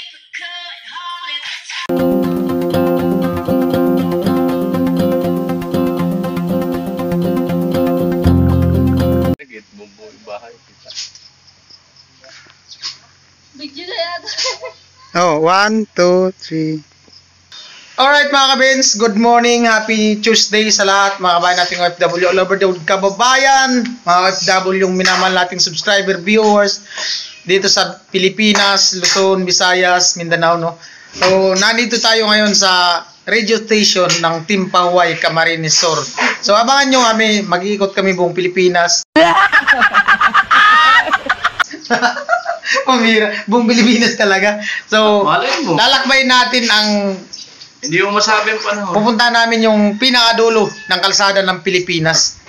Oh, 1, 2, 3. Alright mga kabins, good morning, happy Tuesday sa lahat mga kabayan nating OFW all over the world, kababayan, mga OFW yung minamahal nating subscriber, viewers dito sa Pilipinas, Luzon, Visayas, Mindanao, no? So, nandito tayo ngayon sa radio station ng Team Pahuay, Camarines Sur. So, abangan nyo kami, mag-iikot kami buong Pilipinas. Pumira, buong Pilipinas talaga. So, lalakbayin natin ang hindi mo masabi ang panahon. Pupunta namin yung pinakadulo ng kalsada ng Pilipinas.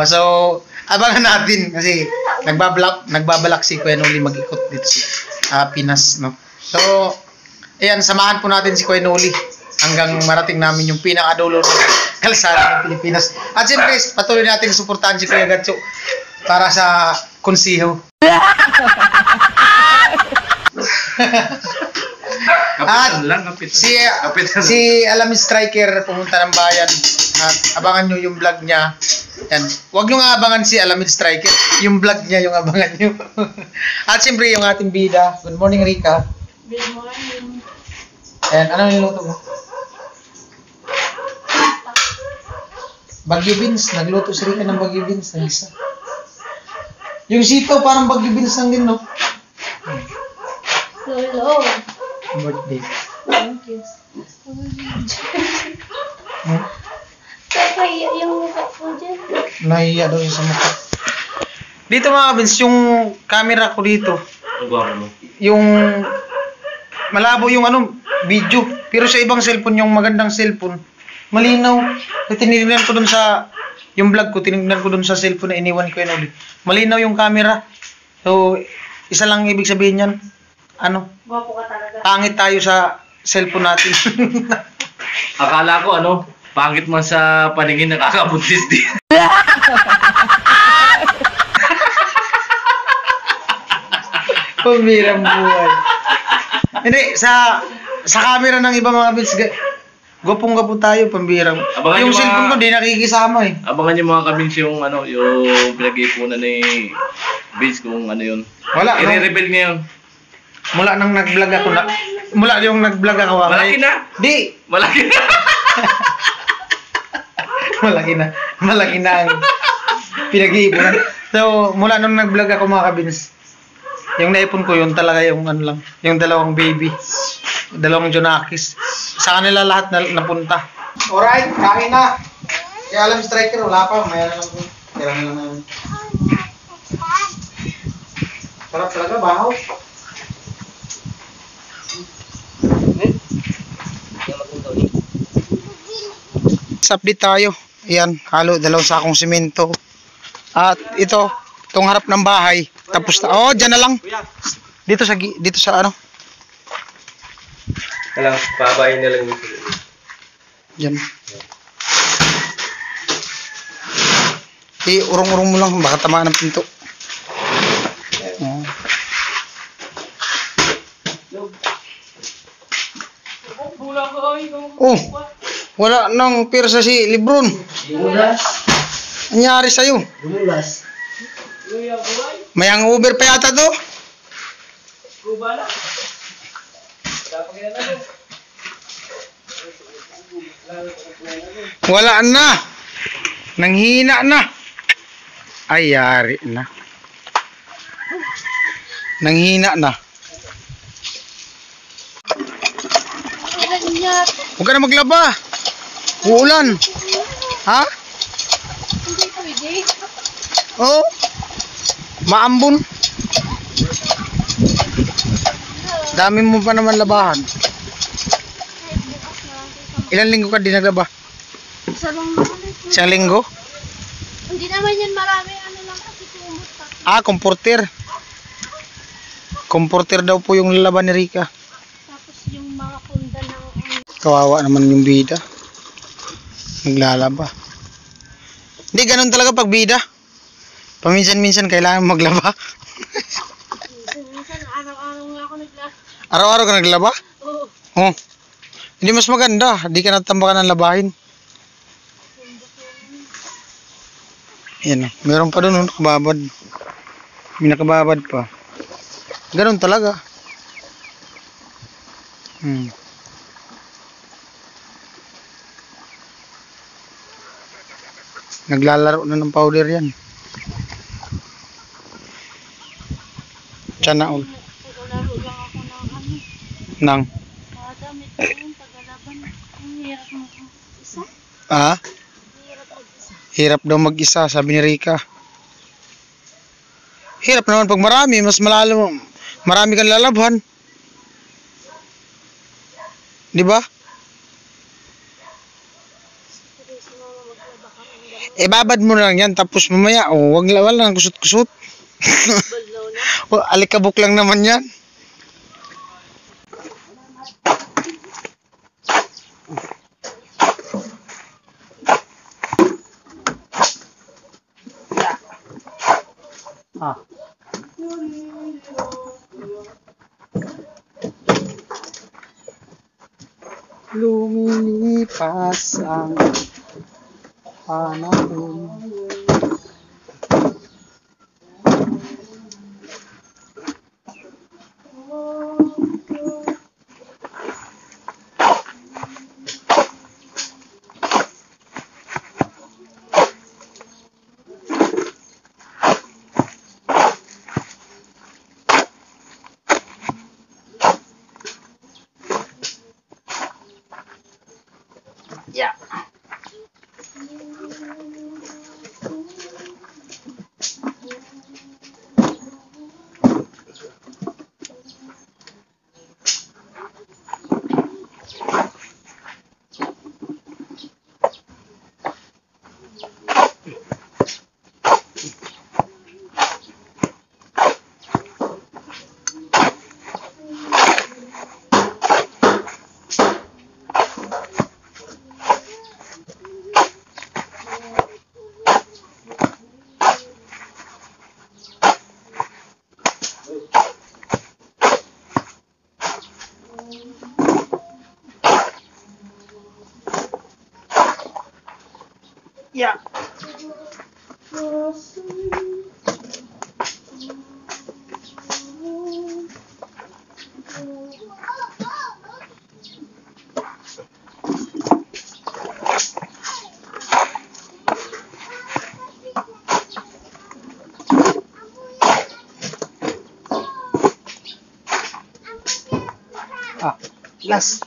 So, abangan natin kasi nagbabalak si Kuya Noli mag-ikot dito sa Pinas, no? So, ayan, samahan po natin si Kuya Noli hanggang marating namin yung pinakadulo ng kalsada ng Pilipinas. At siyempre, patuloy natin suportahan si Kuya Gatso para sa konsiho. At si Alamin Striker pumunta ng bayan at abangan nyo yung vlog niya. Yan. Huwag nyo nga abangan si Alamin Striker, yung vlog niya yung abangan nyo. At siyempre yung ating bida. Good morning, Rika. Good morning. Ayan, ano niluto mo? Bagyo beans. Nagluto si Rika ng bagyo beans. Isa. Yung sito parang bagyo beans lang din, no? Hello. Birthday. Thank you. Kaya yung mukha ko dyan. Nahiya daw yung sa mukha. Dito mga kabins, yung camera ko dito. Yung malabo yung video. Pero sa ibang cellphone, yung magandang cellphone, malinaw. Tinignan ko dun sa, yung vlog ko, tinignan ko dun sa cellphone na iniwan ko yun ulit. Malinaw yung camera. So, isa lang ibig sabihin yan. Gwapo ka talaga. Pangit tayo sa cellphone natin. Akala ko pangit man sa paningin, nakakabuntis din. Pambirang buhay. Hindi, sa camera ng iba mga bits, gupong-gapo tayo, pambirang. Yung cellphone ko, di nakikisama eh. Abangan yung mga kabins yung yung pinag-ipunan ni Vince kung yun. Wala. I-reveal niya yun. Mula nang nag-vlog ako mula yung nag-vlog ako. Malaki na. Di. Malaki na. Malaki na ang pinag-iipunan. So, mula nung nag-vlog ako mga kabins, yung naipon ko yun talaga yung lang, yung dalawang baby, dalawang Jonakis. Sa kanila lahat napunta. Alright, kain na. Kaya alam Striker, wala pa. Mayroon lang po. Kailangan lang namin. Sarap talaga, bahaw. Update tayo. Ayan, halo, dalawang sakong simento. At itong harap ng bahay. Tapos na. Oh, dyan na lang. Dito sa ano? Alam, pabayin na lang dito. Dyan. Urong-urong mo lang. Baka tamaan ng pinto. Oh, wala nang pirsa si Lebron. Anyari sa'yo? Mayang Uber pa yata to? Wala na. Nanghina na. Ay, yari na. Nanghina na. Huwag ka na maglaba. Uulan. Ha? Hindi pwede. Oo. Maambon. Dami mo pa naman labahan. Ilang linggo ka din naglaba? Isang linggo? Hindi naman yan marami. Lang kasi kumot pa. Ah, comforter. Comforter daw po yung lalaban ni Rika. Tapos yung mga punda ng Kawawa naman yung bida. Naglalaba. Hindi, ganun talaga pag bida. Paminsan-minsan kailangan maglaba. minsan araw-araw nga ako naglaba. Araw-araw ka naglaba? Oo. Oh. Hindi mas maganda. Hindi ka natambakan ng labahin. Yan. Meron pa doon. Nakababad. May nakababad pa. Ganun talaga. Naglalaro na ng powder yan. Tiyan na all. Naglaro lang ako ng ano. Nang? Mga damit ko yung pagalaban. Ang hirap mo isa. Ah? Hirap mag-isa. Hirap daw mag-isa, sabi ni Rika. Hirap naman pag marami, mas malalo. Marami kang lalabhan. Di ba? Babad mo na lang yan, tapos mamaya, wala nang kusot-kusot. Baldaw na. Alikabok lang naman yan. Lumilipas ang panahon. Yeah. Yeah. Last.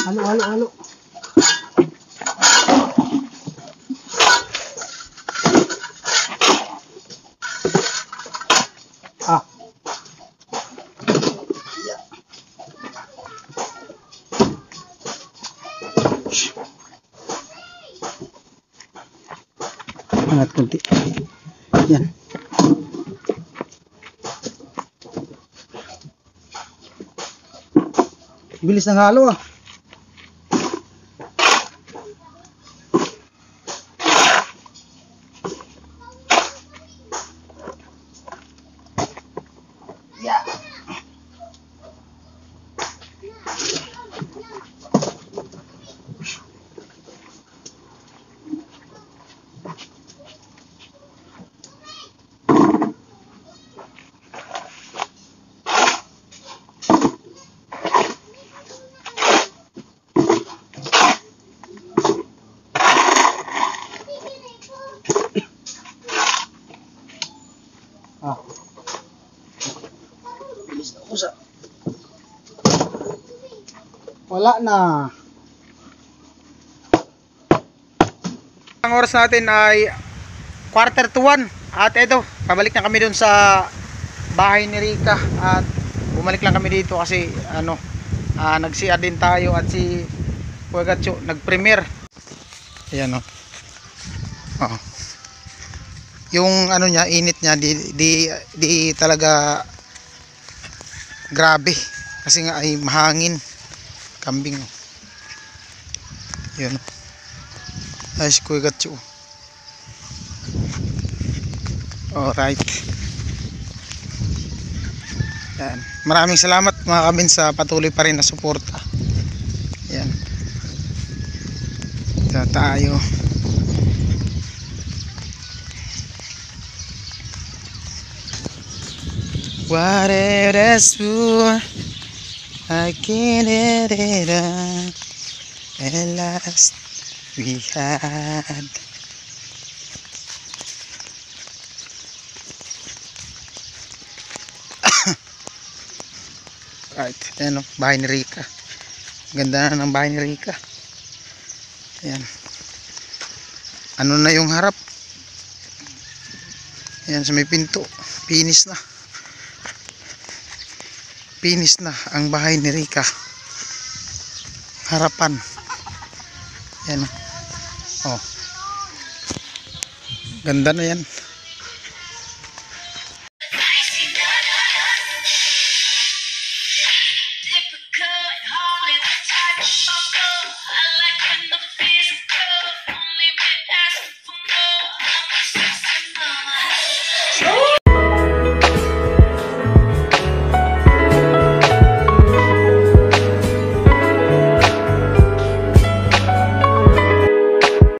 Halo. Angat kunti. Yan. Bilis ng halo ah. Wala na. Ang oras natin ay 1:45 at ito, pabalik na kami dun sa bahay ni Rika at bumalik lang kami dito kasi nag-CR din tayo at si Puegatcho nag-premiere. Ayan o. Yung niya, init niya di talaga grabe kasi nga ay mahangin. Kambing. Yun. Ay, si Puegatcho. Alright. Yan. Maraming salamat mga kabin sa patuloy pa rin na suporta. Yan. Ito tayo. What it is for, I can't get it up. At last we had. Right, ayan o, bahay ni Rica. Ganda na ng bahay ni Rica. Ayan. Ano na yung harap? Ayan sa may pinto. Finish na. Finish na ang bahay ni Rica. Harapan. Ayan o. Oh. Ganda na yan.